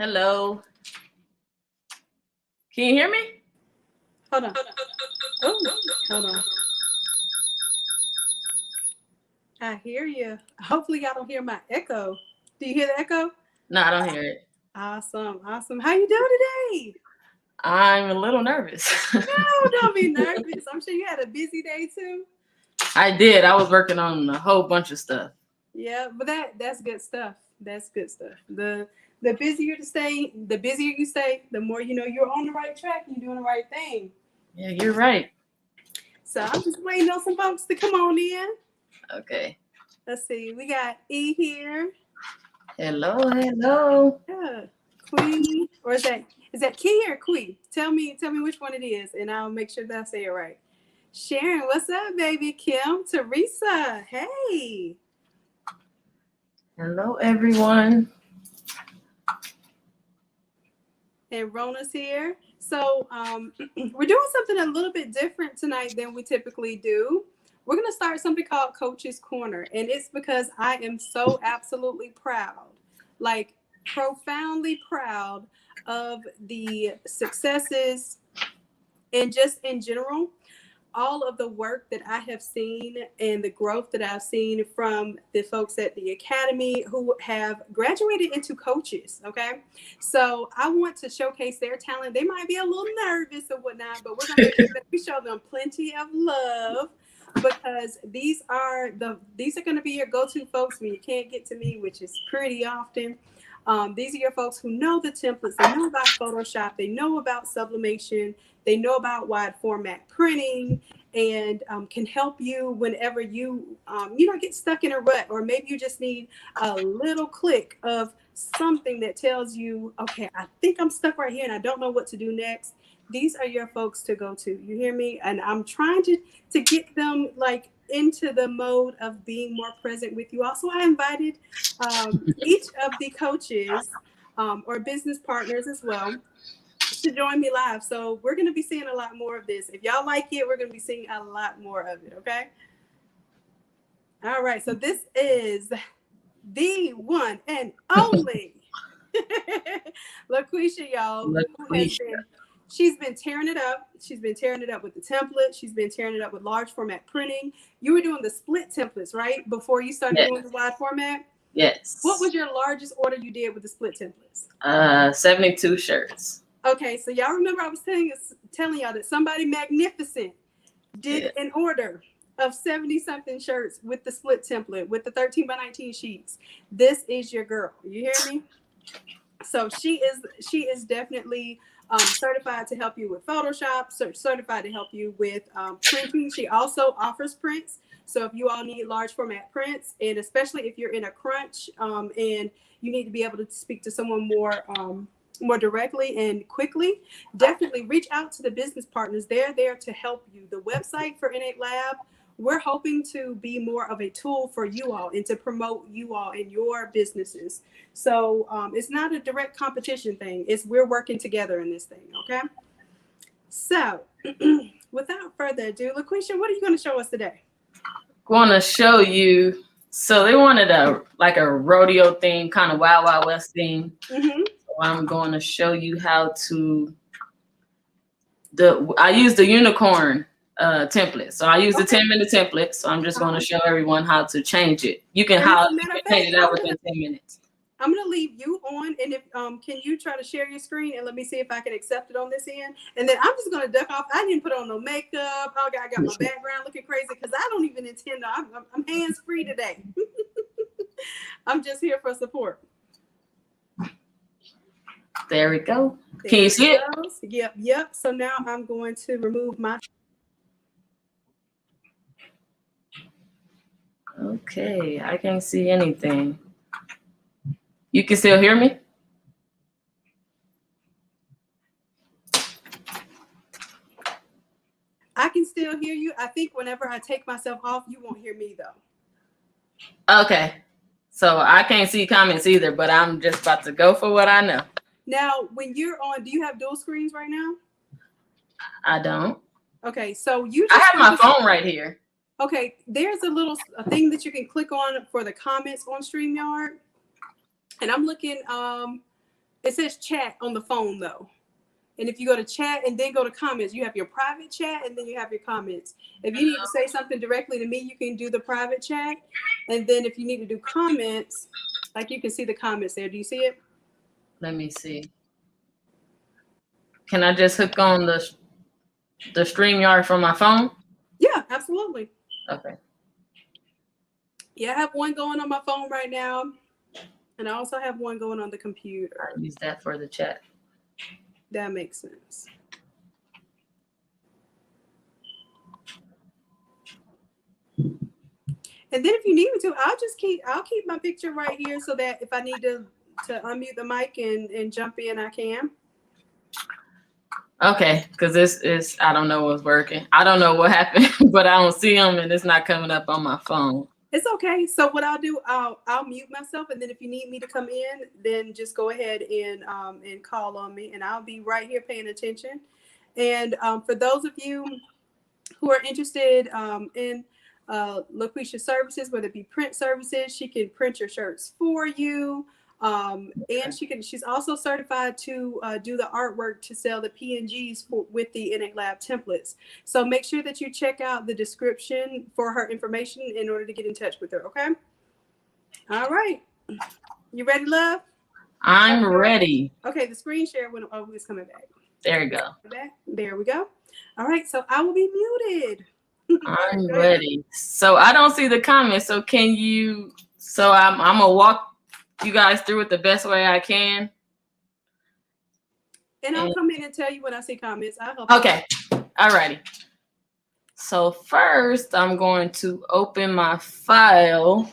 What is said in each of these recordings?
Hello. Can you hear me? Hold on. Oh, hold on. I hear you. Hopefully y'all don't hear my echo. Do you hear the echo? No, I don't hear it. Awesome. Awesome. How you doing today? I'm a little nervous. No, don't be nervous. I'm sure you had a busy day too. I did. I was working on a whole bunch of stuff. Yeah, but that's good stuff. That's good stuff. The busier you stay, the more you know you're on the right track and you're doing the right thing. Yeah, you're right. So I'm just waiting on some folks to come on in. Okay. Let's see. We got E here. Hello. Yeah. Queen. Or is that Key or Queen? Tell me which one it is, and I'll make sure that I say it right. Sharon, what's up, baby? Kim, Teresa. Hey. Hello, everyone. And Rona's here. So we're doing something a little bit different tonight than we typically do. We're going to start something called Coach's Corner. And it's because I am so absolutely proud, like profoundly proud of the successes and just in general, all of the work that I have seen and the growth that I've seen from the folks at the Academy who have graduated into coaches, okay? So I want to showcase their talent. They might be a little nervous or whatnot, but we're going to make sure that we show them plenty of love because these are going to be your go-to folks when you can't get to me, which is pretty often. These are your folks who know the templates, they know about Photoshop, they know about sublimation, they know about wide format printing, and can help you whenever you get stuck in a rut, or maybe you just need a little click of something that tells you, okay, I think I'm stuck right here and I don't know what to do next. These are your folks to go to. You hear me? And I'm trying to get them like into the mode of being more present with you. Also, I invited each of the coaches or business partners as well to join me live. So we're going to be seeing a lot more of this. If y'all like it, we're going to be seeing a lot more of it. Okay. All right. So this is the one and only LaQuisha, y'all. She's been tearing it up. She's been tearing it up with the template. She's been tearing it up with large format printing. You were doing the split templates, right? Before you started doing the wide format? Yes. What was your largest order you did with the split templates? 72 shirts. Okay, so y'all remember I was telling y'all that somebody magnificent did an order of 70-something shirts with the split template, with the 13 by 19 sheets. This is your girl. You hear me? So she is definitely certified to help you with Photoshop, certified to help you with printing. She also offers prints. So if you all need large format prints, and especially if you're in a crunch and you need to be able to speak to someone more directly and quickly, definitely reach out to the business partners. They're there to help you. The website for Innate Lab, we're hoping to be more of a tool for you all and to promote you all in your businesses. So it's not a direct competition thing. We're working together in this thing, okay? So without further ado, LaQuisha, what are you going to show us today? I want to show you. So they wanted a rodeo theme, kind of Wild Wild West theme. Mm-hmm. So I'm going to show you how to. I use the unicorn template. So I use the 10-minute template. So I'm just going to show everyone how to change it. You can change it out within 10 minutes. I'm going to leave you on, and if can you try to share your screen and let me see if I can accept it on this end, and then I'm just going to duck off. I didn't put on no makeup. I got my background looking crazy because I don't even intend to. I'm hands free today. I'm just here for support. There we go. Can you see it? Yep. So now I'm going to remove my. Okay, I can't see anything. You can still hear me? I can still hear you. I think whenever I take myself off, you won't hear me though. Okay. So I can't see comments either, but I'm just about to go for what I know. Now, when you're on, do you have dual screens right now? I don't. Okay, so I have my phone right here. Okay, there's a thing that you can click on for the comments on StreamYard. And I'm looking, It says chat on the phone though. And if you go to chat and then go to comments, you have your private chat and then you have your comments. If you need to say something directly to me, you can do the private chat. And then if you need to do comments, like you can see the comments there. Do you see it? Let me see. Can I just hook on the StreamYard from my phone? Yeah, absolutely. Okay. Yeah, I have one going on my phone right now. And I also have one going on the computer. I'll use that for the chat. That makes sense. And then if you need me to, I'll keep my picture right here so that if I need to unmute the mic and jump in, I can. Okay, because this is, I don't know what's working. I don't know what happened, but I don't see them and it's not coming up on my phone. It's okay. So what I'll do, I'll mute myself, and then if you need me to come in, then just go ahead and call on me, and I'll be right here paying attention. And for those of you who are interested in LaQuisha's services, whether it be print services, she can print your shirts for you. And she's also certified to do the artwork to sell the PNGs with the Innate Lab templates. So make sure that you check out the description for her information in order to get in touch with her. Okay. All right. You ready, love? I'm ready. Okay. The screen share is coming back. There you go. There we go. All right. So I will be muted. I'm ready. So I don't see the comments. So can you? So I'm gonna walk you guys through it the best way I can. And I'll come in and tell you when I see comments. I'll help. Okay. All righty. So first, I'm going to open my file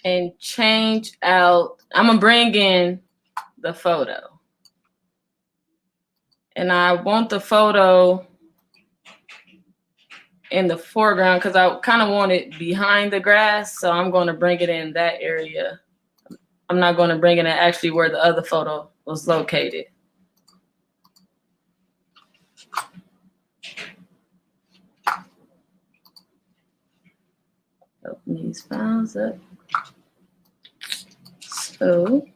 and change out. I'm gonna bring in the photo, and I want the photo in the foreground because I kind of want it behind the grass. So I'm going to bring it in that area. I'm not going to bring it in actually where the other photo was located. Open these files up. So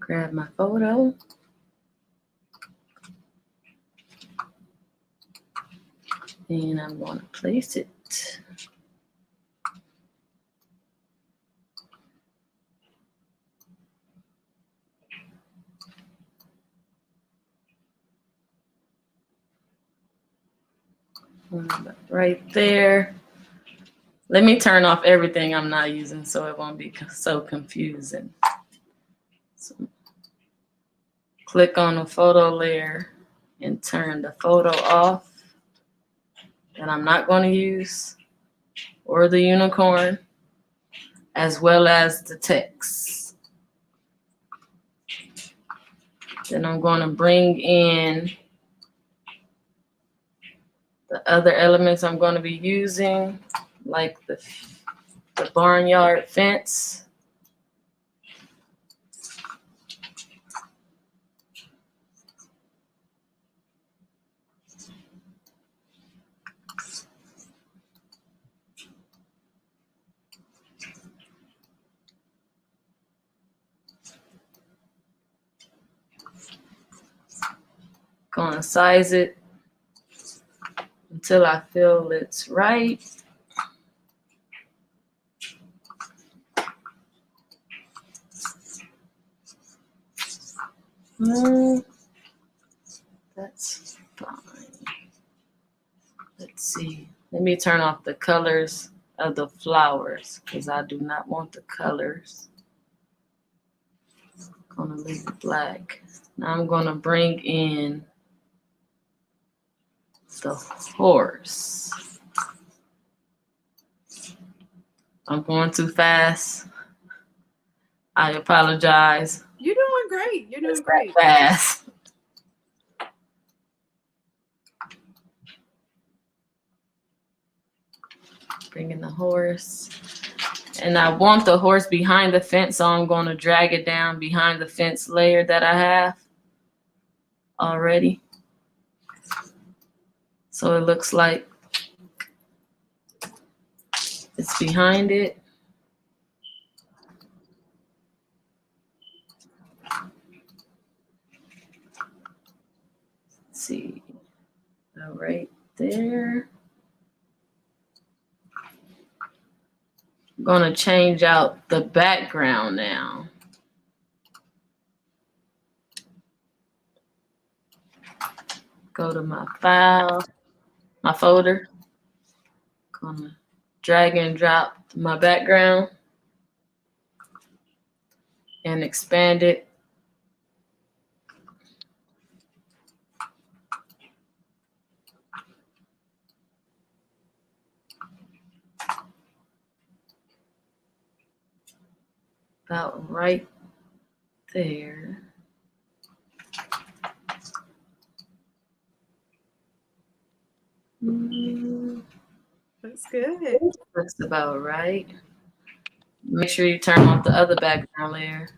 grab my photo. And I'm going to place it. Right there. Let me turn off everything I'm not using so it won't be so confusing. So click on the photo layer and turn the photo off that I'm not going to use, or the unicorn, as well as the text. Then I'm going to bring in the other elements I'm going to be using, like the barnyard fence. Gonna size it until I feel it's right. That's fine. Let's see. Let me turn off the colors of the flowers because I do not want the colors. I'm gonna leave it black. Now I'm gonna bring in the horse. I'm going too fast. I apologize. You're doing great. You're doing great. Fast. Bring in the horse. And I want the horse behind the fence, so I'm going to drag it down behind the fence layer that I have already. So it looks like it's behind it. see. Right there. I'm gonna change out the background now. Go to my file, my folder. Gonna drag and drop my background and expand it. About right there. Looks good. Looks about right. Make sure you turn off the other background layer.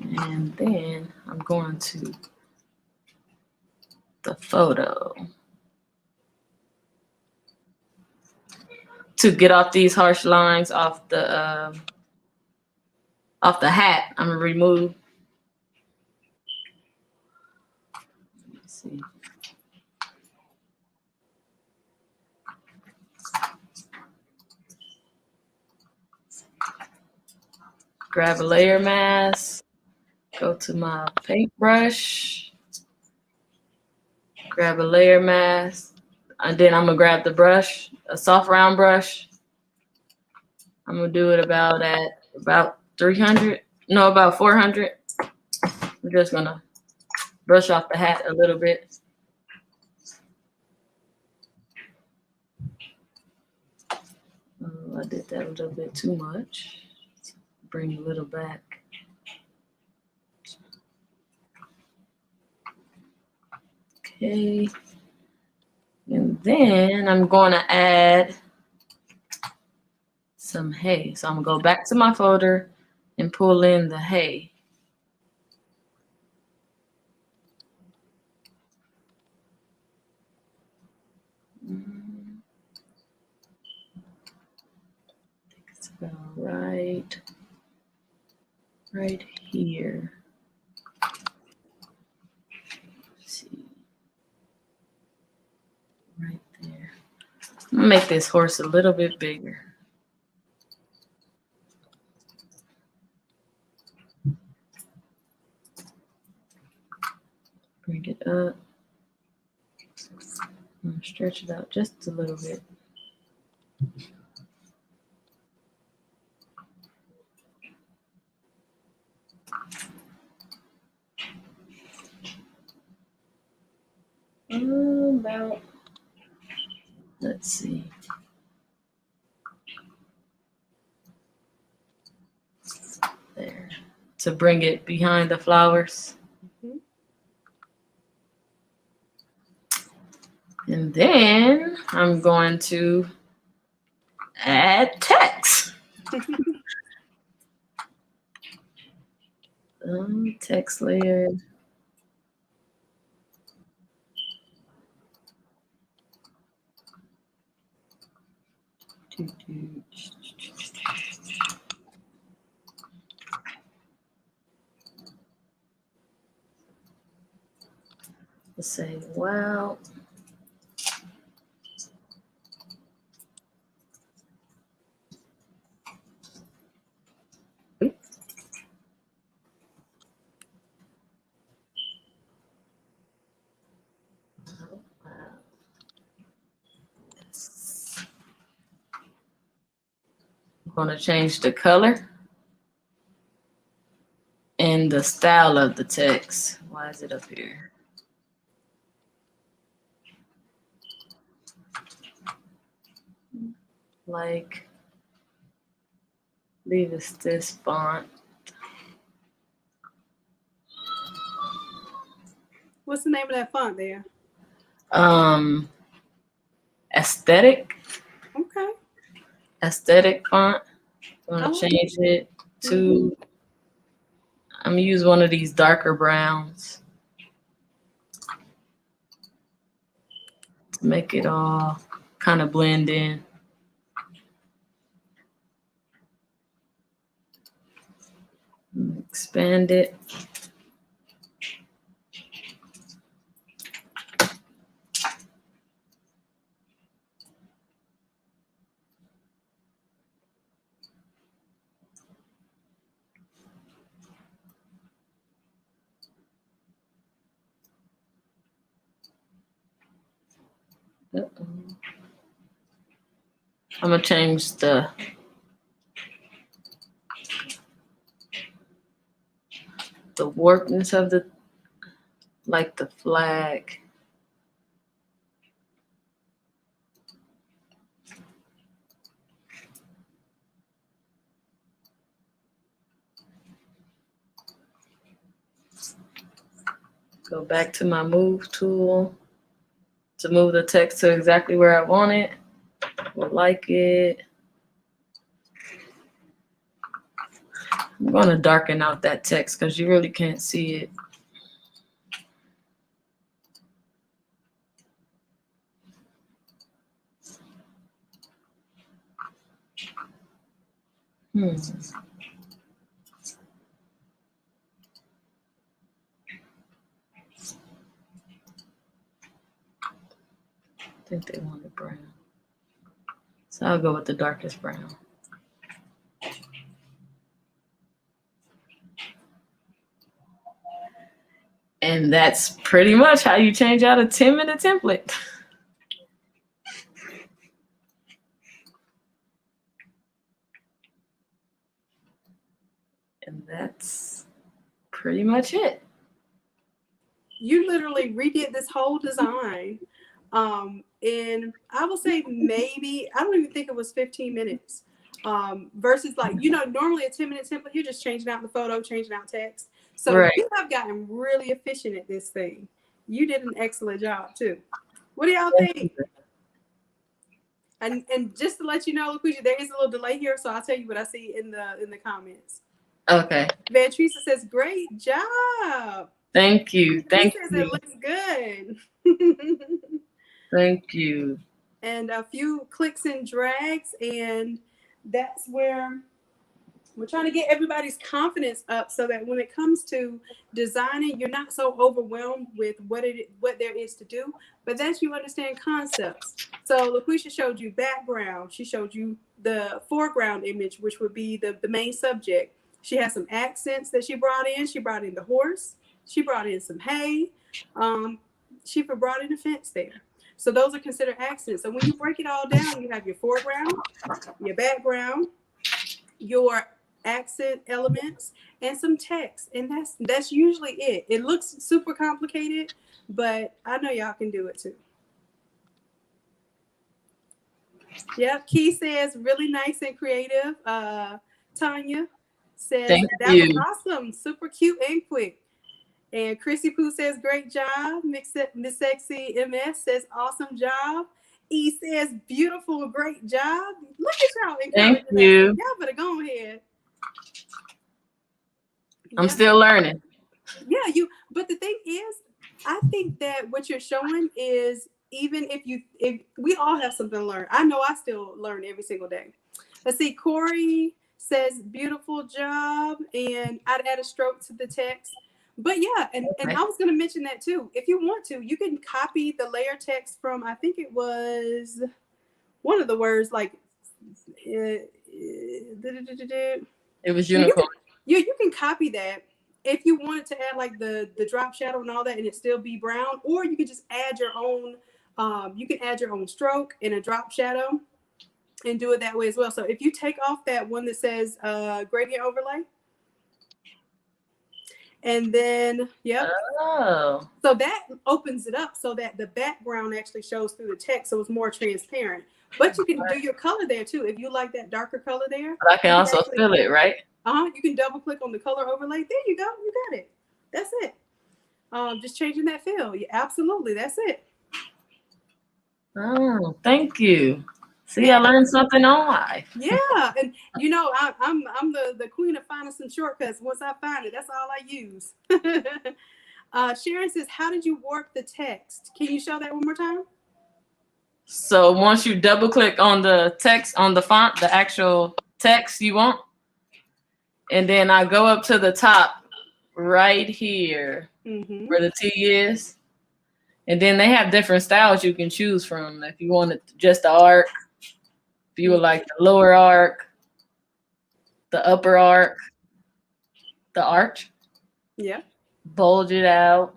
And then I'm going to the photo. To get off these harsh lines off the hat, I'm gonna remove. Let's see. Grab a layer mask. Go to my paintbrush. Grab a layer mask, and then I'm gonna grab the brush, a soft round brush. I'm gonna do it about 300, no, about 400. I'm just gonna brush off the hat a little bit. Oh, I did that a little bit too much. Bring a little back. Okay. And then I'm going to add some hay. So I'm going to go back to my folder and pull in the hay. I think it's about right here. Let's see. Right there. I'm gonna make this horse a little bit bigger. Bring it up. I'm gonna stretch it out just a little bit. About, let's see. There. To bring it behind the flowers. Mm-hmm. And then I'm going to add text. Text layer. Let's say, wow. I'm going to change the color and the style of the text. Why is it up here? Like, leave us this font. What's the name of that font there? Aesthetic. Okay. Aesthetic font. I'm gonna change it to. I'm gonna use one of these darker browns to make it all kind of blend in. Expand it. Uh-oh. I'm gonna change the warpness of the, like the flag. Go back to my move tool to move the text to exactly where I want it. We'll like it. I'm going to darken out that text because you really can't see it. I think they wanted brown. So I'll go with the darkest brown. And that's pretty much how you change out a 10-minute template. And that's pretty much it. You literally redid this whole design. And I will say maybe, I don't even think it was 15 minutes. Versus like, normally a 10-minute template, you're just changing out the photo, changing out text. So right. You have gotten really efficient at this thing. You did an excellent job too. What do y'all think? And just to let you know, LaQuisha, there is a little delay here, so I'll tell you what I see in the comments. Okay. Van Teresa says, "Great job." Thank you. Thank you. It looks good. Thank you. And a few clicks and drags, and that's where we're trying to get everybody's confidence up so that when it comes to designing, you're not so overwhelmed with what there is to do, but that you understand concepts. So LaQuisha showed you background. She showed you the foreground image, which would be the main subject. She has some accents that she brought in. She brought in the horse. She brought in some hay. She brought in a fence there. So those are considered accents. So when you break it all down, you have your foreground, your background, your accent elements, and some text. And that's usually it. It looks super complicated, but I know y'all can do it too. Yep, Key says really nice and creative. Tanya says that was awesome, super cute and quick. And Chrissy Poo says great job. Miss Sexy MS says awesome job. E says beautiful, great job. Look at y'all. Thank you. Y'all better go ahead. I'm still learning. Yeah, but the thing is, I think that what you're showing is, even if we all have something to learn. I know I still learn every single day. Let's see, Corey says beautiful job, and I'd add a stroke to the text. But yeah, and I was going to mention that too. If you want to, you can copy the layer text from, I think it was one of the words, like it was unicorn. You can copy that if you wanted to add like the drop shadow and all that, and it still be brown, or you could just add your own. You can add your own stroke and a drop shadow, and do it that way as well. So if you take off that one that says gradient overlay. And then, yep. Oh. So that opens it up so that the background actually shows through the text, so it's more transparent. But you can do your color there too. If you like that darker color there. But I can also fill it, right? You can double click on the color overlay. There you go. You got it. That's it. Just changing that fill. Yeah, absolutely. That's it. Oh, thank you. See, I learned something on life. Yeah, and I'm the queen of finding some shortcuts. Once I find it, that's all I use. Sharon says, "How did you warp the text? Can you show that one more time?" So once you double click on the text on the font, the actual text you want, and then I go up to the top right here where the T is, and then they have different styles you can choose from. If you wanted just the arc. If you would like the lower arc, the upper arc, the arch, yeah, bulge it out,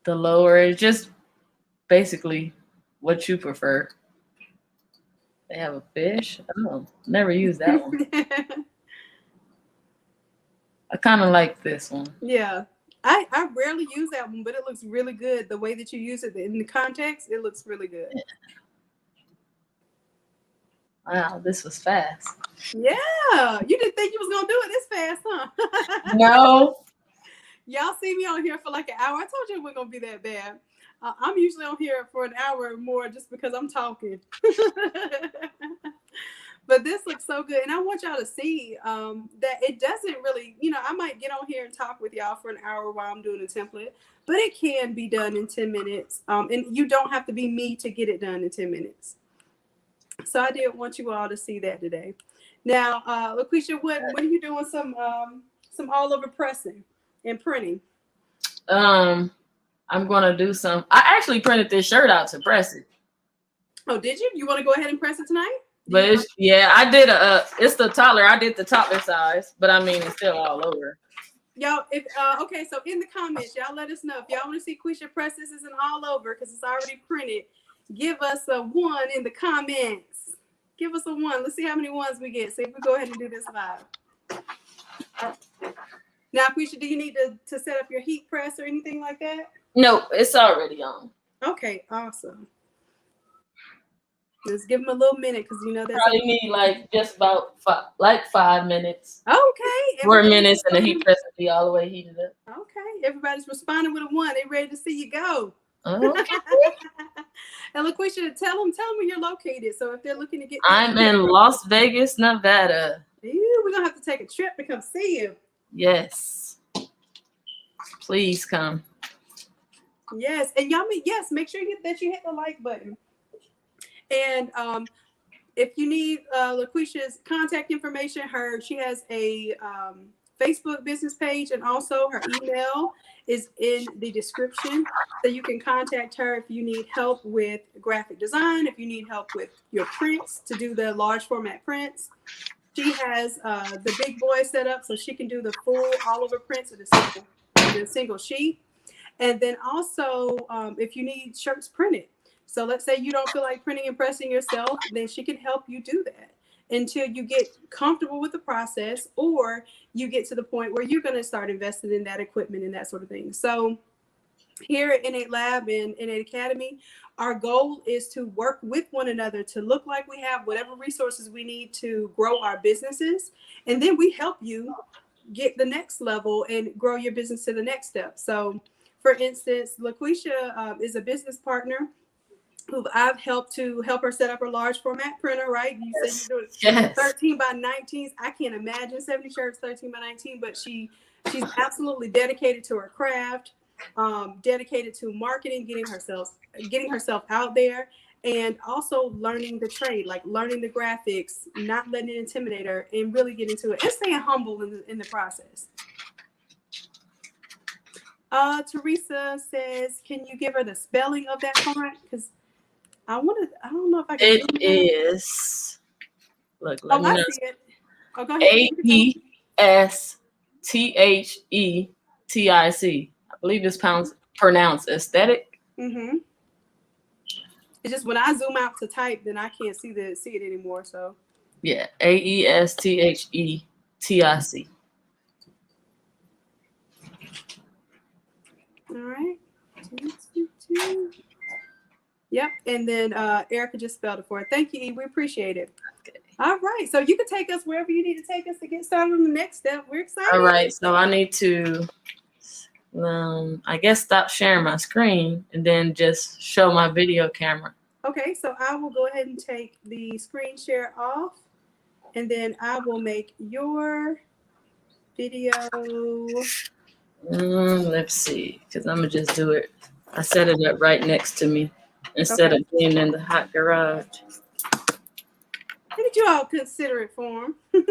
the lower, it's just basically what you prefer. They have a fish. Oh, never used that one. I kind of like this one. Yeah. I rarely use that one, but it looks really good. The way that you use it in the context, it looks really good. Wow, this was fast. Yeah. You didn't think you was going to do it this fast, huh? No. Y'all see me on here for like an hour. I told you it wasn't going to be that bad. I'm usually on here for an hour or more just because I'm talking. But this looks so good. And I want y'all to see that it doesn't really, I might get on here and talk with y'all for an hour while I'm doing a template, but it can be done in 10 minutes. And you don't have to be me to get it done in 10 minutes. So I did want you all to see that today. Now, LaQuisha, when are you doing some all over pressing and printing? I'm gonna do some. I actually printed this shirt out to press it. Oh, did you? You want to go ahead and press it tonight? But I did it's the toddler. I did the toddler size, but I mean it's still all over. Y'all, if okay, so in the comments, y'all let us know if y'all want to see Quisha press this isn't all over because it's already printed. Give us a 1 in the comments. Give us a 1. Let's see how many ones we get. See if we go ahead and do this live. Now, Quisha, do you need to set up your heat press or anything like that? No, it's already on. Okay, awesome. Just give them a little minute because that's probably need like just about 5 minutes. Okay. 4 minutes and the heat press will be all the way heated up. Okay, everybody's responding with a 1. They ready to see you go. Okay. And LaQuisha, tell them where you're located. So if they're looking to get, I'm in Las Vegas, Nevada. We're gonna have to take a trip to come see you. Yes. Please come. Yes, and y'all, make sure that you hit the like button. And if you need LaQuisha's contact information, she has a Facebook business page, and also her email is in the description, so you can contact her if you need help with graphic design, if you need help with your prints to do the large format prints. She has the big boy set up so she can do the full all over prints in a single sheet. And then also if you need shirts printed. So let's say you don't feel like printing and pressing yourself, then she can help you do that until you get comfortable with the process, or you get to the point where you're going to start investing in that equipment and that sort of thing. So here at Innate Lab and Innate Academy, our goal is to work with one another to look like we have whatever resources we need to grow our businesses. And then we help you get the next level and grow your business to the next step. So for instance, LaQuisha is a business partner who I've helped her set up her large format printer, right? You said you're doing 13 by 19s. I can't imagine 70 shirts, 13 by 19, but she's absolutely dedicated to her craft, dedicated to marketing, getting herself out there, and also learning the trade, like learning the graphics, not letting it intimidate her, and really getting to it and staying humble in the process. Teresa says, can you give her the spelling of that font? Because I don't know if I can. It is. Look, let me know. I see it. Oh, go ahead. AESTHETIC. I believe it's pronounced aesthetic. Mm-hmm. It's just when I zoom out to type, then I can't see it anymore. So. Yeah, AESTHETIC. All right. 2. Yep, and then Erica just spelled it for it. Thank you, E. We appreciate it. Okay. All right, so you can take us wherever you need to take us to get started on the next step. We're excited. All right, so I need to, I guess, stop sharing my screen and then just show my video camera. Okay, so I will go ahead and take the screen share off, and then I will make your video. Let's see, because I'm going to just do it. I set it up right next to me instead of being in the hot garage. Look at you all considerate for him. Let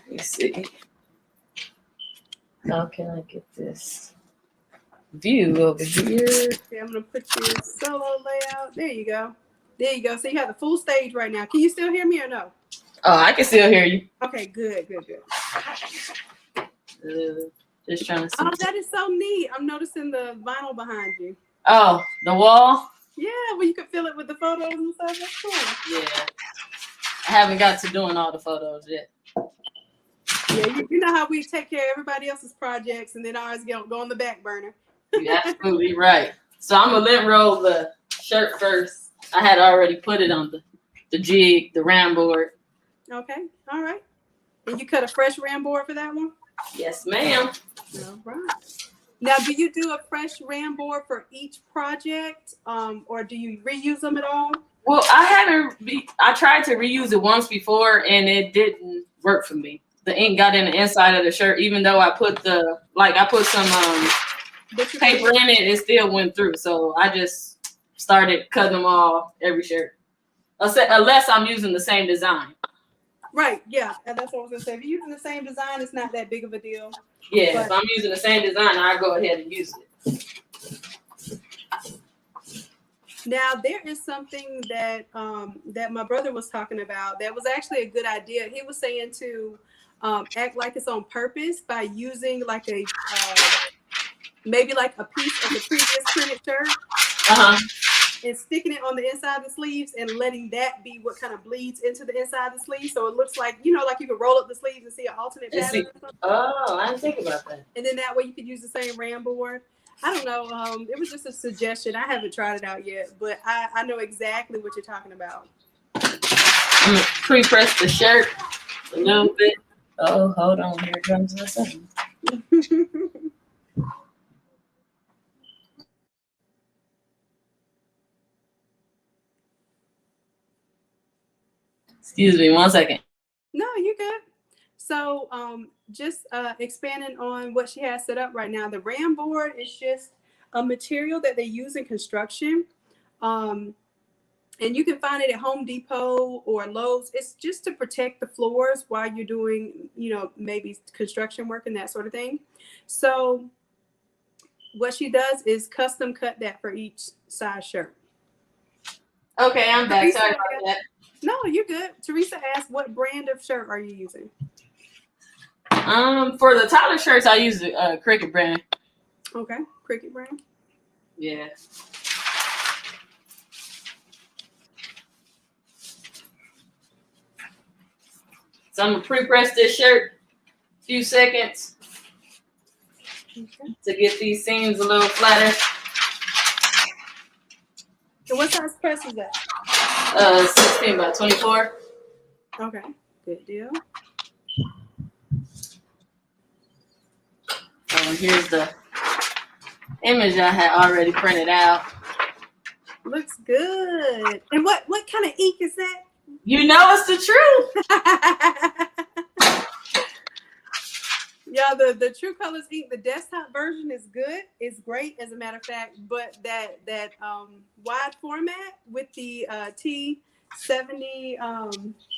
me see. How can I get this view over here? Okay, I'm going to put your solo layout. There you go. There you go. So you have the full stage right now. Can you still hear me or no? Oh, I can still hear you. Okay, good. Just trying to see. Oh, that is so neat. I'm noticing the vinyl behind you. Oh, the wall? Yeah, well, you can fill it with the photos and stuff. That's cool. Yeah. I haven't got to doing all the photos yet. Yeah, you know how we take care of everybody else's projects and then ours go on the back burner. You're absolutely right. So I'm going to lint roll the shirt first. I had already put it on the jig, the ram board. Okay, all right. And you cut a fresh ram board for that one? Yes, ma'am. All right. Now, do you do a fresh ram board for each project, or do you reuse them at all? Well, I tried to reuse it once before, and it didn't work for me. The ink got in the inside of the shirt, even though I put some paper in it, it still went through. So I just started cutting them all every shirt, unless I'm using the same design. Right, yeah, and that's what I was gonna say. If you're using the same design, it's not that big of a deal. Yeah, if I'm using the same design, I go ahead and use it. Now there is something that that my brother was talking about that was actually a good idea. He was saying to act like it's on purpose by using like a maybe like a piece of the previous printed shirt. And sticking it on the inside of the sleeves and letting that be what kind of bleeds into the inside of the sleeve. So it looks like, like you can roll up the sleeves and see an alternate pattern. Oh, I didn't think about that. And then that way you could use the same ram board. I don't know. It was just a suggestion. I haven't tried it out yet, but I know exactly what you're talking about. I'm going to pre-press the shirt a little bit. Oh, hold on. Here comes the sun. Excuse me, 1 second. No, you're good. So just expanding on what she has set up right now, the ram board is just a material that they use in construction. And you can find it at Home Depot or Lowe's. It's just to protect the floors while you're doing, maybe construction work and that sort of thing. So what she does is custom cut that for each size shirt. Okay, I'm back. Sorry about that. No, you're good. Teresa asked, what brand of shirt are you using? For the Tyler shirts, I use the Cricket brand. Okay, Cricket brand. Yeah. So I'm gonna pre-press this shirt a few seconds to get these seams a little flatter. And what size press is that? 16 by 24. Okay, good deal. So here's the image I had already printed out. Looks good. And what kind of ink is that? You know it's the truth. Yeah, the True Colors ink, the desktop version is good. It's great, as a matter of fact. But that wide format with the T70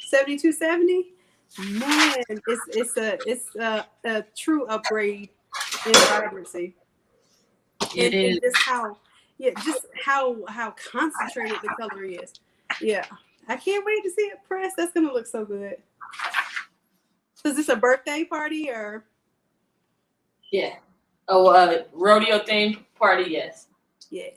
7270, man, it's a true upgrade in vibrancy. It is. Just how concentrated the color is. Yeah, I can't wait to see it pressed. That's gonna look so good. So is this a birthday party or? Yeah. Oh, rodeo themed party, yes. Yeah.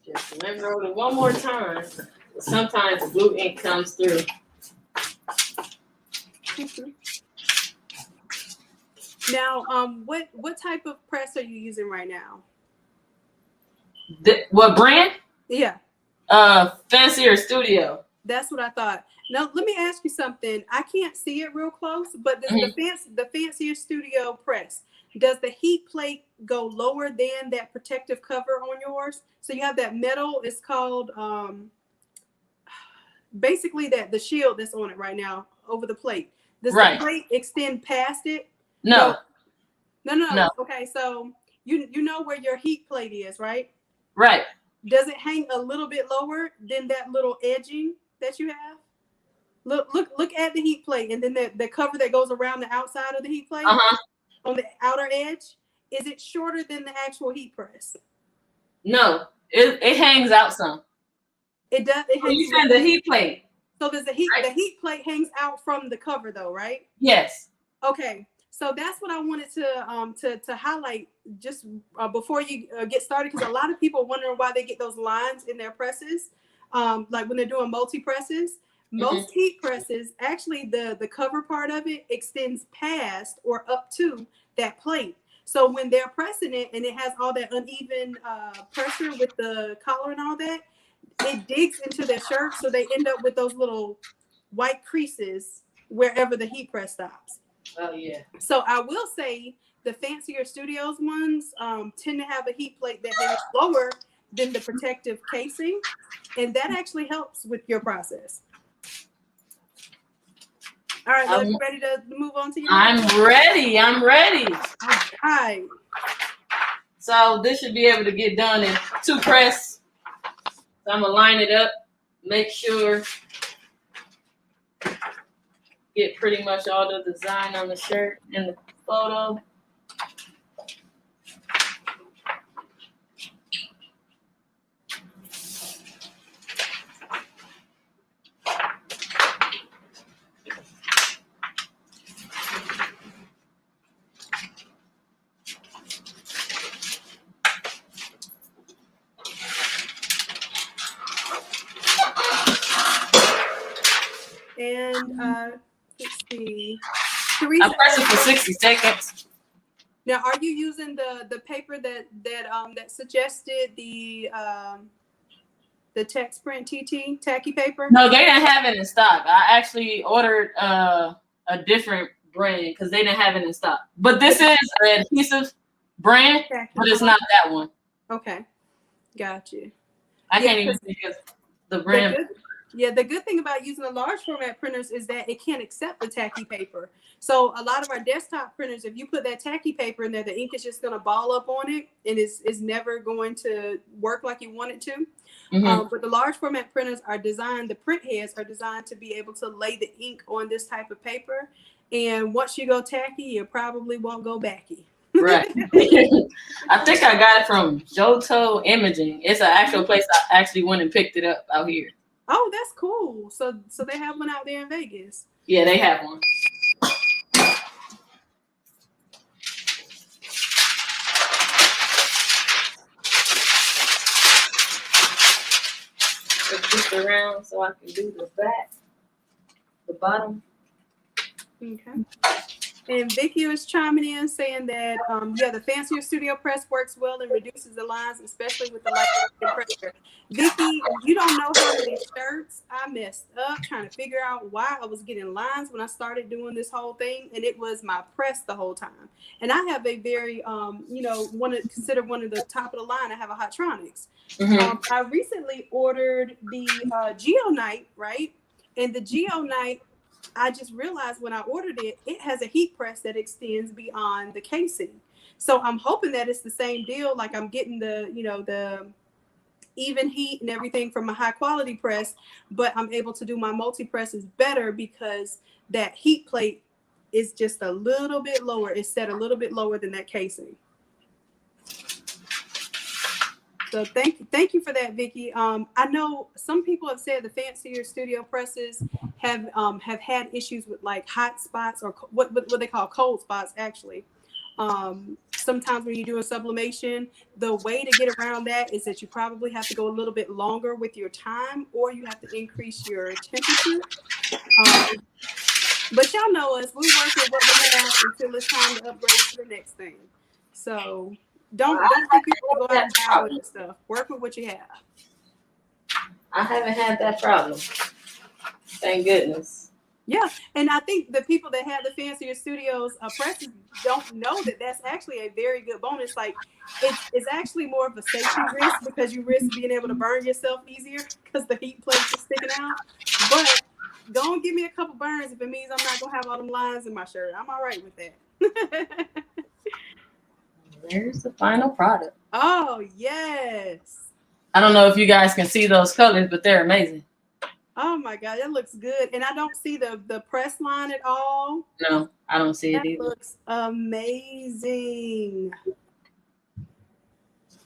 Just remember it one more time. Sometimes the blue ink comes through. Now, what type of press are you using right now? What brand? Yeah. Fancier Studio. That's what I thought. Now, let me ask you something. I can't see it real close, but the Fancier Studio press, does the heat plate go lower than that protective cover on yours? So you have that metal, it's called basically the shield that's on it right now over the plate. Does the plate extend past it? No. No. Okay, so you know where your heat plate is, right? Right. Does it hang a little bit lower than that little edging that you have? Look at the heat plate, and then the cover that goes around the outside of the heat plate on the outer edge. Is it shorter than the actual heat press? No, it hangs out some. It does. It hangs you said the heat plate. So does the heat plate hangs out from the cover though, right? Yes. Okay. So that's what I wanted to highlight just before you get started, because a lot of people are wondering why they get those lines in their presses, like when they're doing multi presses. Most heat presses, actually, the cover part of it extends past or up to that plate. So when they're pressing it and it has all that uneven pressure with the collar and all that, it digs into their shirt, so they end up with those little white creases wherever the heat press stops. Oh yeah. So I will say the fancier studios ones tend to have a heat plate that hangs lower than the protective casing, and that actually helps with your process. All right, Liz, you ready to move on to your next? I'm ready. I'm ready. All right. So this should be able to get done in 2 press. So I'm gonna line it up, make sure get pretty much all the design on the shirt in the photo. And let's see. I Teresa, press it for 60 seconds. now, are you using the paper that suggested the text print TT tacky paper? No, they didn't have it in stock. I actually ordered a different brand because they didn't have it in stock. But this is an adhesive brand, but it's not that one. Okay, got you. I can't even think of the brand. The good thing about using the large format printers is that it can't accept the tacky paper. So a lot of our desktop printers, if you put that tacky paper in there, the ink is just going to ball up on it, and it's never going to work like you want it to. But the large format printers are designed, the print heads are designed to be able to lay the ink on this type of paper. And once you go tacky, you probably won't go backy. Right. I think I got it from Johto Imaging. It's an actual place I actually went and picked it up out here. Oh, that's cool. So they have one out there in Vegas. Yeah, they have one. Let's just around so I can do the back, the bottom. Okay. And Vicky was chiming in saying that, the fancier studio press works well and reduces the lines, especially with the light pressure. Vicky, you don't know how many shirts I messed up trying to figure out why I was getting lines when I started doing this whole thing, and it was my press the whole time. And I have a very, considered one of the top of the line. I have a Hotronics. I recently ordered the Geonite, right? And the Geonite, I just realized when I ordered it, it has a heat press that extends beyond the casing. So I'm hoping that it's the same deal. Like I'm getting the even heat and everything from a high quality press, but I'm able to do my multi presses better because that heat plate is just a little bit lower. It's set a little bit lower than that casing. So thank you for that, Vicky. I know some people have said the fancier studio presses have had issues with like hot spots or what they call cold spots actually. Sometimes when you're doing sublimation, the way to get around that is that you probably have to go a little bit longer with your time, or you have to increase your temperature. But y'all know us, we work with what we have until it's time to upgrade to the next thing. So don't think you have to go out and buy all this stuff. Work with what you have. I haven't had that problem. Thank goodness. Yeah, and I think the people that have the fancier studios presses don't know that that's actually a very good bonus. Like it's actually more of a safety risk because you risk being able to burn yourself easier because the heat plate is sticking out. But don't give me a couple burns if it means I'm not gonna have all them lines in my shirt. I'm all right with that. There's the final product. Oh yes. I don't know if you guys can see those colors, but they're amazing. Oh my God, that looks good. And I don't see the press line at all. No, I don't see it either. That looks amazing.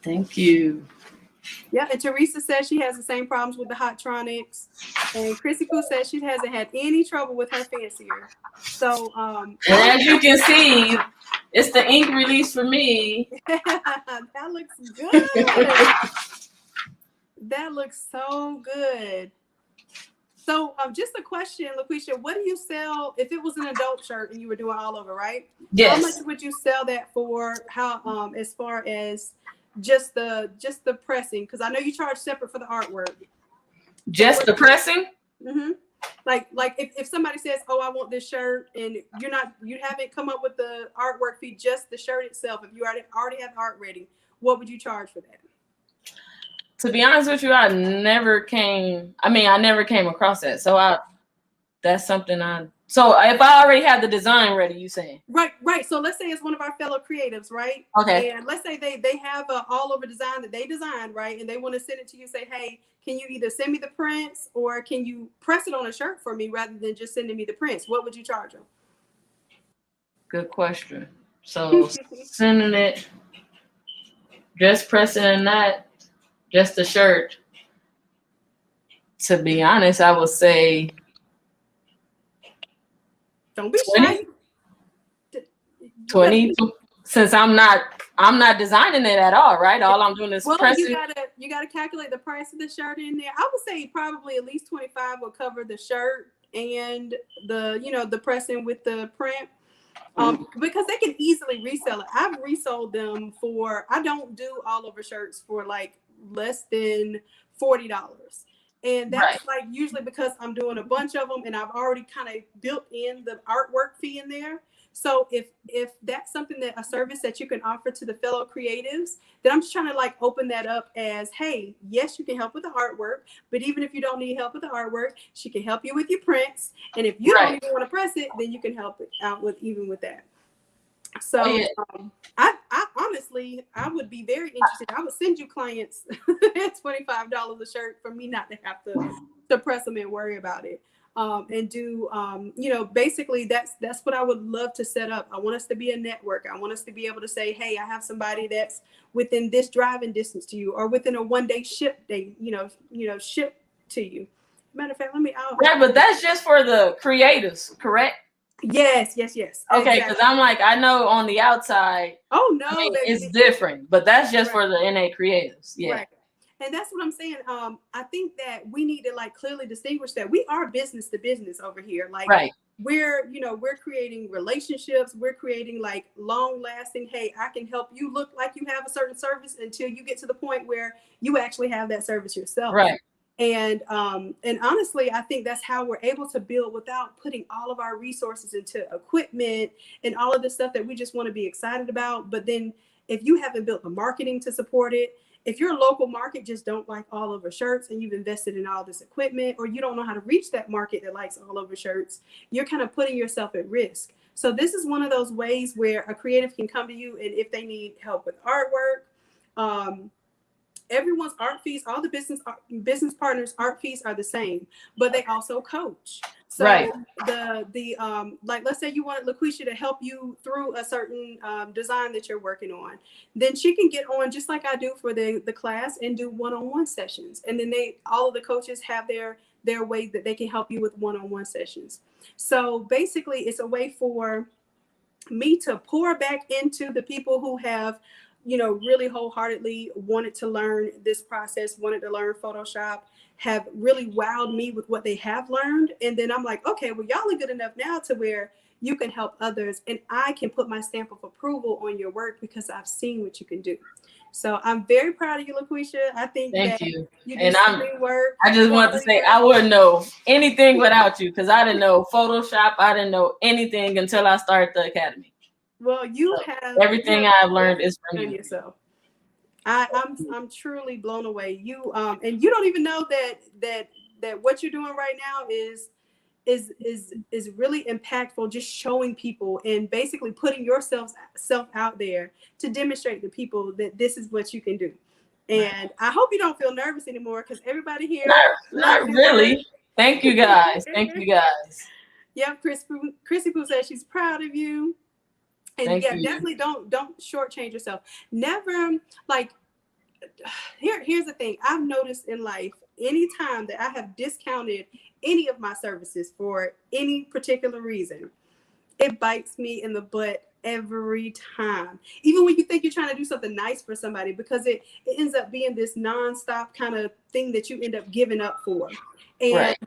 Thank you. Yeah, and Teresa says she has the same problems with the Hottronics, and Chrissy Poo says she hasn't had any trouble with her fancier. So, and as you can see, it's the ink release for me. that looks good. That looks so good. So, just a question, LaQuisha, what do you sell if it was an adult shirt and you were doing all over, right? Yes. How much would you sell that for? How, as far as just the pressing? Because I know you charge separate for the artwork. Just the pressing? Mm-hmm. Like if somebody says, "Oh, I want this shirt," and you haven't come up with the artwork fee, just the shirt itself. If you already have the art ready, what would you charge for that? To be honest with you, I never came across that. So that's something so if I already have the design ready, you saying? Right. So let's say it's one of our fellow creatives, right? Okay. And let's say they have a all over design that they designed, right? And they want to send it to you, say, "Hey, can you either send me the prints or can you press it on a shirt for me rather than just sending me the prints?" What would you charge them? Good question. So sending it, just pressing that, just the shirt. To be honest, I would say Don't be shy. 20. Since I'm not designing it at all, right? All I'm doing is pressing. You gotta calculate the price of the shirt in there. I would say probably at least 25 will cover the shirt and the pressing with the print. Because they can easily resell it. I've resold them for, I don't do all over shirts for like less than $40. And that's like usually because I'm doing a bunch of them and I've already kind of built in the artwork fee in there. So if that's something a service that you can offer to the fellow creatives, then I'm just trying to like open that up as, hey, yes, you can help with the artwork, but even if you don't need help with the artwork, she can help you with your prints. And if you don't even want to press it, then you can help it out with that. So I honestly, I would be very interested. I would send you clients at $25 a shirt for me not to have to press them and worry about it. And do, basically that's what I would love to set up. I want us to be a network. I want us to be able to say, hey, I have somebody that's within this driving distance to you or within a 1 day ship ship to you. Matter of fact, right, but that's just for the creatives, correct? Yes. Okay, because I'm like, I know on the outside, it's different, but that's just for the NA creatives. Yeah. Right. And that's what I'm saying. I think that we need to like clearly distinguish that we are business to business over here. Like we're creating relationships. We're creating like long lasting, hey, I can help you look like you have a certain service until you get to the point where you actually have that service yourself. Right. And honestly, I think that's how we're able to build without putting all of our resources into equipment and all of the stuff that we just want to be excited about. But then if you haven't built the marketing to support it, if your local market just don't like all over shirts and you've invested in all this equipment, or you don't know how to reach that market that likes all over shirts, you're kind of putting yourself at risk. So this is one of those ways where a creative can come to you, and if they need help with artwork, everyone's art fees, all the business partners' art fees are the same, but they also coach. So the like, let's say you wanted LaQuisha to help you through a certain design that you're working on, then she can get on just like I do for the class and do one-on-one sessions. And then all of the coaches have their way that they can help you with one-on-one sessions. So basically it's a way for me to pour back into the people who have really wholeheartedly wanted to learn this process, wanted to learn Photoshop, have really wowed me with what they have learned. And then I'm like, okay, well, y'all are good enough now to where you can help others. And I can put my stamp of approval on your work because I've seen what you can do. So I'm very proud of you, LaQuisha. I think Thank you. And I just want to say I wouldn't know anything without you, because I didn't know Photoshop. I didn't know anything until I started the academy. Well, have everything I've learned is from you. Yourself. I'm truly blown away. You and you don't even know that what you're doing right now is really impactful. Just showing people and basically putting yourself out there to demonstrate to people that this is what you can do. And I hope you don't feel nervous anymore, because everybody here. Not really. Thank you guys. Thank you guys. Yep, Chrissy Poo says she's proud of you. And definitely don't shortchange yourself. Never, like, here's the thing. I've noticed in life, anytime that I have discounted any of my services for any particular reason, it bites me in the butt every time. Even when you think you're trying to do something nice for somebody, because it ends up being this nonstop kind of thing that you end up giving up for. And Right.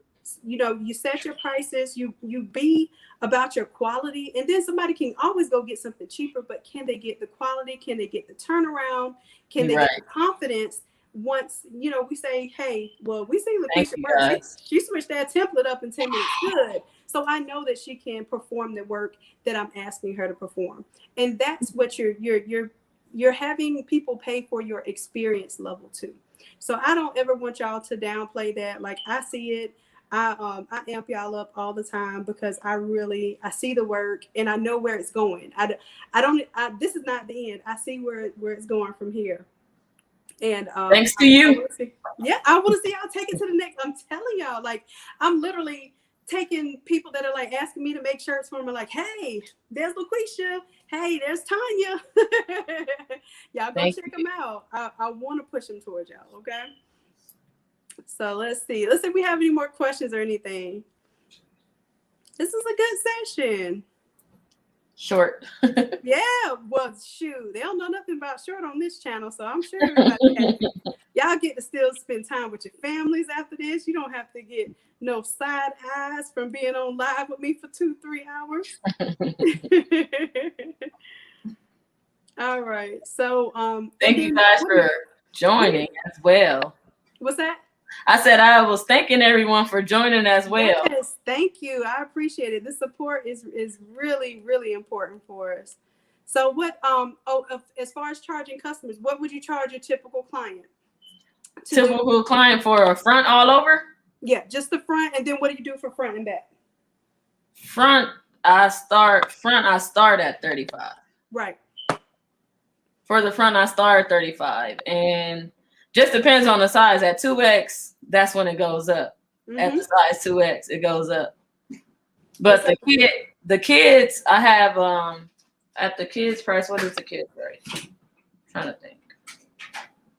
you know, you set your prices, you be about your quality, and then somebody can always go get something cheaper, but can they get the quality? Can they get the turnaround? Can they Right. get the confidence? Once, you know, we say, hey, well, we see Thank Lakeisha you, work. guys. She switched that template up in 10 minutes. Good. So I know that she can perform the work that I'm asking her to perform. And that's what you're having people pay for, your experience level too. So I don't ever want y'all to downplay that. Like, I see it. I amp y'all up all the time because I see the work and I know where it's going. This is not the end. I see where it's going from here. And Thanks to you. I want to see y'all take it to the next. I'm telling y'all, like, I'm literally taking people that are like asking me to make shirts for them. Like, hey, there's LaQuisha. Hey, there's Tanya. Y'all go check them out. I want to push them towards y'all. Okay. So let's see if we have any more questions or anything. This is a good session. Short. Yeah, well, shoot, they don't know nothing about short on this channel, so I'm sure everybody happy. Y'all get to still spend time with your families after this. You don't have to get no side eyes from being on live with me for 2-3 hours. All right, so thank you guys for joining as well. What's that? I said I was thanking everyone for joining as well. Yes, thank you. I appreciate it. The support is really, really important for us. So what, as far as charging customers, what would you charge a typical client? Typical client for a front all over? Yeah, just the front. And then what do you do for front and back? Front, I start at 35. Right. For the front, I start at 35. And just depends on the size. At 2X, that's when it goes up. Mm-hmm. At the size 2X, it goes up. But the kids, I have at the kids price. What is the kids price? I'm trying to think.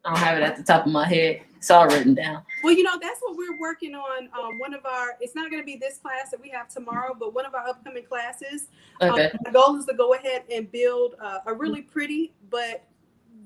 I don't have it at the top of my head. It's all written down. Well, you know, that's what we're working on. One of our, it's not going to be this class that we have tomorrow, but one of our upcoming classes. Okay. The goal is to go ahead and build a really pretty but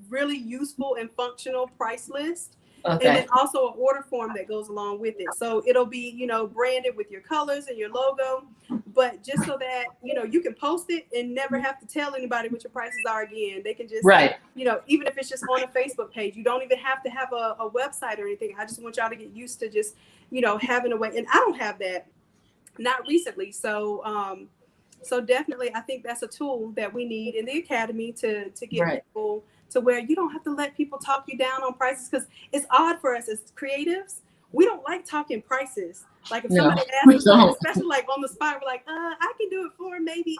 really useful and functional price list. Okay. And then also an order form that goes along with it. So it'll be, you know, branded with your colors and your logo, but just so that, you know, you can post it and never have to tell anybody what your prices are again. They can just, you know, even if it's just on a Facebook page, you don't even have to have a website or anything. I just want y'all to get used to just, you know, having a way. And I don't have that, not recently. So, so definitely, I think that's a tool that we need in the academy to get people to where you don't have to let people talk you down on prices, because it's odd for us as creatives. We don't like talking prices. Like if somebody asks us, especially like on the spot, we're like, I can do it for maybe,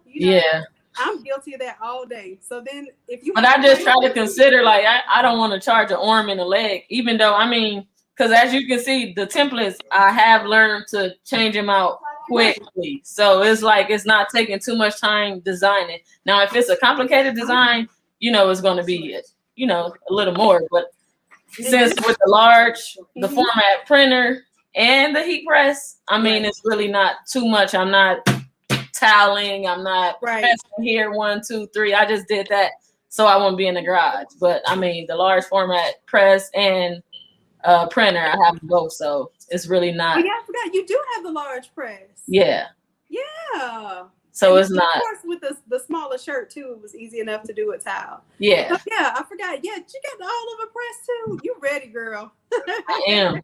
you know. Yeah. I'm guilty of that all day. So then if you, but I just try to consider, like, I don't want to charge an arm and a leg, even though, I mean, because as you can see, the templates, I have learned to change them out quickly. So it's like, it's not taking too much time designing. Now, if it's a complicated design, you know, it's going to be, you know, a little more. But since with the large, the format printer and the heat press, I mean, it's really not too much. I'm not toweling. I'm not pressing here 1, 2, 3. I just did that so I won't be in the garage. But I mean, the large format press and printer, I have both. So it's really not. Oh, yeah, I forgot. You do have the large press. Yeah. Yeah. So and it's not. Of course, with the smaller shirt too, it was easy enough to do a towel. Yeah. But yeah, I forgot. Yeah, you got the all over press too. You ready, girl? I am.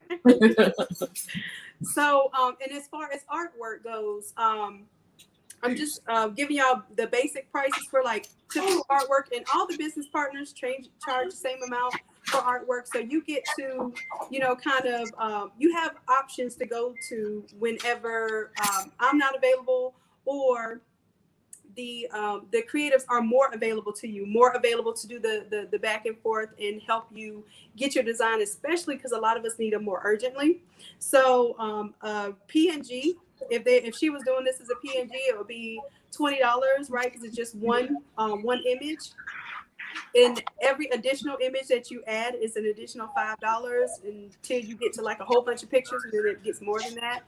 So, and as far as artwork goes, I'm just giving y'all the basic prices for like typical artwork, and all the business partners charge the same amount for artwork. So you get to, you know, kind of, you have options to go to whenever I'm not available, or the creatives are more available to you, more available to do the back and forth and help you get your design, especially because a lot of us need them more urgently. So PNG, if she was doing this as a PNG, it would be $20, right? Because it's just one image. And every additional image that you add is an additional $5 until you get to like a whole bunch of pictures, and then it gets more than that.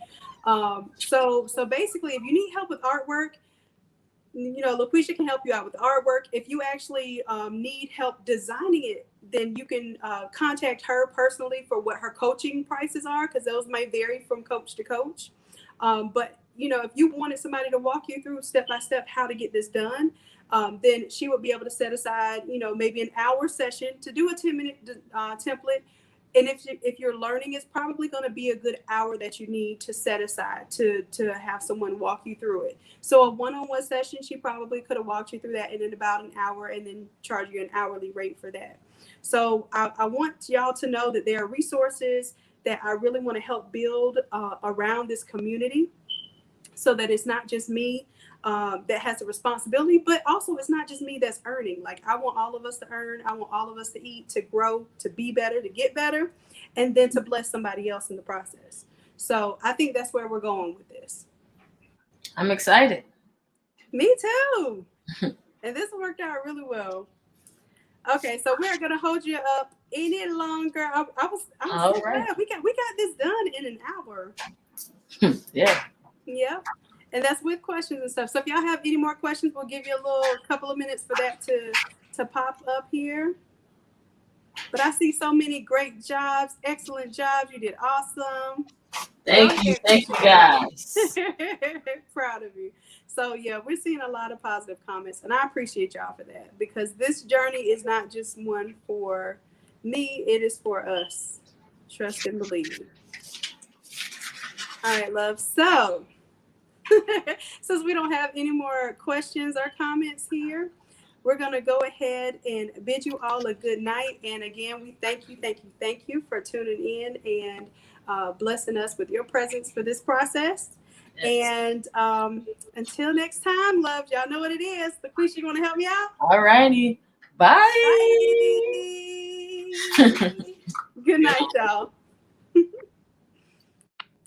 So basically, if you need help with artwork, LaQuisha can help you out with artwork. If you actually need help designing it, then you can contact her personally for what her coaching prices are, because those may vary from coach to coach. But if you wanted somebody to walk you through step by step how to get this done, then she would be able to set aside, maybe an hour session to do a 10-minute template. And if you're learning, it's probably going to be a good hour that you need to set aside to have someone walk you through it. So a one-on-one session, she probably could have walked you through that in about an hour and then charge you an hourly rate for that. So I want y'all to know that there are resources that I really want to help build around this community, so that it's not just me that has the responsibility, but also it's not just me that's earning. Like, I want all of us to earn. I want all of us to eat, to grow, to be better, to get better, and then to bless somebody else in the process. So I think that's where we're going with this. I'm excited. Me too. And this worked out really well. Okay, so we're gonna hold you up any longer. I'm so glad we got this done in an hour. Yeah. Yeah. And that's with questions and stuff. So if y'all have any more questions, we'll give you a couple of minutes for that to pop up here. But I see so many great jobs, excellent jobs. You did awesome. Thank you guys. Proud of you. So yeah, we're seeing a lot of positive comments, and I appreciate y'all for that, because this journey is not just one for me, it is for us. Trust and believe. All right, love. So since we don't have any more questions or comments here, we're going to go ahead and bid you all a good night. And again, we thank you for tuning in and blessing us with your presence for this process. Yes. And until next time, love, y'all know what it is. LaQuisha, you want to help me out? All righty. Bye. Bye. Good night, y'all.